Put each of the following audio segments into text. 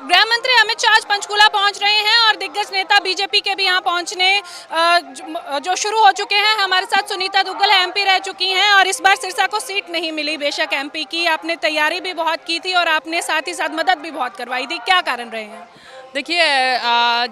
गृह मंत्री अमित शाह आज पंचकुला पहुंच रहे हैं और दिग्गज नेता बीजेपी के भी यहां पहुंचने जो शुरू हो चुके हैं। हमारे साथ सुनीता दुग्गल एमपी रह चुकी हैं और इस बार सिरसा को सीट नहीं मिली। बेशक एमपी की आपने तैयारी भी बहुत की थी और आपने साथ ही साथ मदद भी बहुत करवाई थी, क्या कारण रहे हैं? देखिए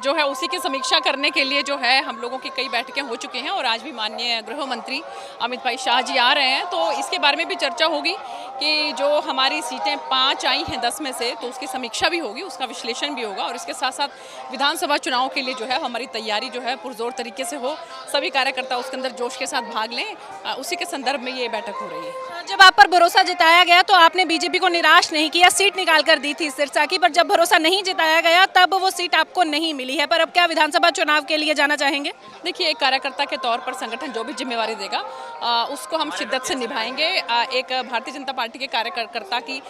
जो है उसी की समीक्षा करने के लिए जो है हम लोगों की कई बैठकें हो चुकी हैं और आज भी माननीय गृह मंत्री अमित भाई शाह जी आ रहे हैं, तो इसके बारे में भी चर्चा होगी कि जो हमारी सीटें 5 आई हैं 10 में से, तो उसकी समीक्षा भी होगी, उसका विश्लेषण भी होगा और इसके साथ साथ विधानसभा चुनाव के लिए जो है हमारी तैयारी जो है पुरजोर तरीके से हो, सभी कार्यकर्ता उसके अंदर जोश के साथ भाग लें, उसी के संदर्भ में ये बैठक हो रही है। जब आप पर भरोसा जताया गया तो आपने बीजेपी को निराश नहीं किया, सीट निकाल कर दी थी सिरसा की, पर जब भरोसा नहीं जताया गया तब वो सीट आपको नहीं मिली है। पर अब क्या विधानसभा चुनाव के लिए जाना चाहेंगे? देखिए, एक कार्यकर्ता के तौर पर संगठन जो भी जिम्मेवारी देगा उसको हम शिद्दत से निभाएंगे। एक भारतीय जनता पार्टी के कार्यकर्ता की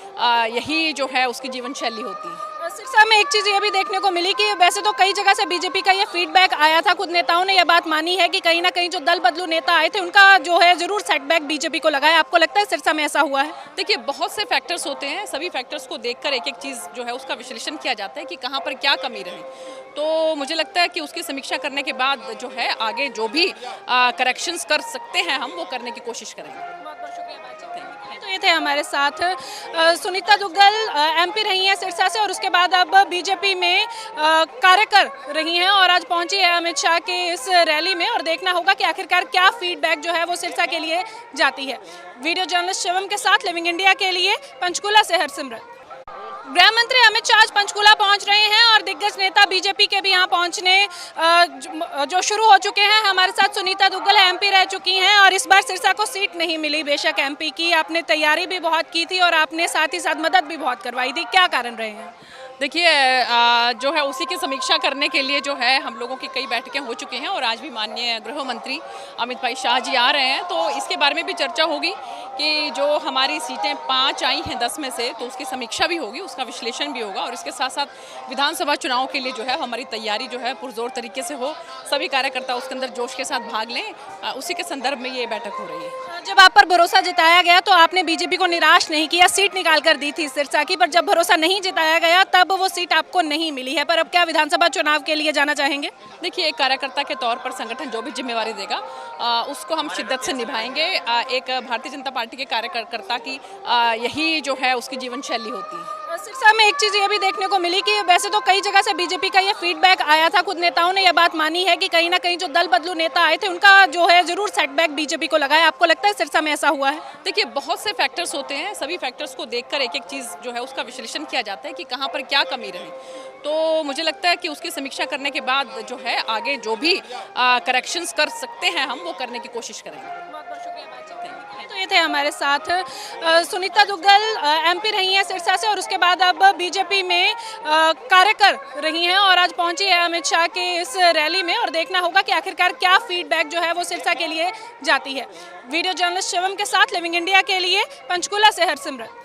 यही जो है उसकी जीवन शैली होती है। सिरसा में एक चीज़ ये भी देखने को मिली कि वैसे तो कई जगह से बीजेपी का ये फीडबैक आया था, खुद नेताओं ने यह बात मानी है कि कहीं ना कहीं जो दल बदलू नेता आए थे उनका जो है जरूर सेटबैक बीजेपी को लगा है। आपको लगता है सिरसा में ऐसा हुआ है? देखिए, बहुत से फैक्टर्स होते हैं, सभी फैक्टर्स को देखकर एक एक चीज़ जो है उसका विश्लेषण किया जाता है कि कहाँ पर क्या कमी रही। तो मुझे लगता है कि उसकी समीक्षा करने के बाद जो है आगे जो भी करेक्शंस कर सकते हैं हम वो करने की कोशिश करेंगे। बहुत बहुत शुक्रिया बातचीत करने के लिए। तो ये थे हमारे साथ सुनीता दुग्गल, एमपी रही हैं सिरसा से और उसके बाद अब बीजेपी में कार्य कर रही हैं और आज पहुंची है अमित शाह के इस रैली में और देखना होगा कि आखिरकार क्या फीडबैक जो है वो सिरसा के लिए जाती है। वीडियो जर्नलिस्ट शिवम के साथ लिविंग इंडिया के लिए पंचकुला से हरसिमरत। गृह मंत्री अमित शाह आज पंचकुला पहुंच रहे हैं और दिग्गज नेता बीजेपी के भी यहां पहुंचने जो शुरू हो चुके हैं। हमारे साथ सुनीता दुग्गल एमपी रह चुकी हैं और इस बार सिरसा को सीट नहीं मिली। बेशक एमपी की आपने तैयारी भी बहुत की थी और आपने साथ ही साथ मदद भी बहुत करवाई थी, क्या कारण रहे हैं? देखिए जो है उसी की समीक्षा करने के लिए जो है हम लोगों की कई बैठकें हो चुकी हैं और आज भी माननीय गृह मंत्री अमित भाई शाह जी आ रहे हैं, तो इसके बारे में भी चर्चा होगी कि जो हमारी सीटें 5 आई हैं 10 में से, तो उसकी समीक्षा भी होगी, उसका विश्लेषण भी होगा और इसके साथ साथ विधानसभा चुनाव के लिए जो है हमारी तैयारी जो है पुरजोर तरीके से हो, सभी कार्यकर्ता उसके अंदर जोश के साथ भाग लें, उसी के संदर्भ में ये बैठक हो रही है। जब आप पर भरोसा जताया गया तो आपने बीजेपी को निराश नहीं किया, सीट निकाल कर दी थी सिरसा की, पर जब भरोसा नहीं जताया गया तब वो सीट आपको नहीं मिली है। पर अब क्या विधानसभा चुनाव के लिए जाना चाहेंगे? देखिए, एक कार्यकर्ता के तौर पर संगठन जो भी जिम्मेवारी देगा उसको हम शिद्दत से निभाएंगे। एक भारतीय जनता पार्टी के कार्यकर्ता की यही जो है उसकी जीवन शैली होती है। सिरसा में एक चीज़ ये भी देखने को मिली कि वैसे तो कई जगह से बीजेपी का ये फीडबैक आया था, खुद नेताओं ने यह बात मानी है कि कहीं ना कहीं जो दल बदलू नेता आए थे उनका जो है जरूर सेटबैक बीजेपी को लगा है। आपको लगता है सिरसा में ऐसा हुआ है? देखिए, बहुत से फैक्टर्स होते हैं, सभी फैक्टर्स को देखकर एक एक चीज़ जो है उसका विश्लेषण किया जाता है कि कहाँ पर क्या कमी रही। तो मुझे लगता है कि उसकी समीक्षा करने के बाद जो है आगे जो भी करेक्शंस कर सकते हैं हम वो करने की कोशिश करेंगे। बहुत बहुत शुक्रिया बातचीत करने के लिए। तो ये थे हमारे साथ सुनीता दुग्गल, एमपी रही हैं सिरसा से और उसके बाद अब बीजेपी में कार्य कर रही हैं और आज पहुंची है अमित शाह के इस रैली में और देखना होगा कि आखिरकार क्या फीडबैक जो है वो सिरसा के लिए जाती है। वीडियो जर्नलिस्ट शिवम के साथ लिविंग इंडिया के लिए पंचकुला से हरसिमरत।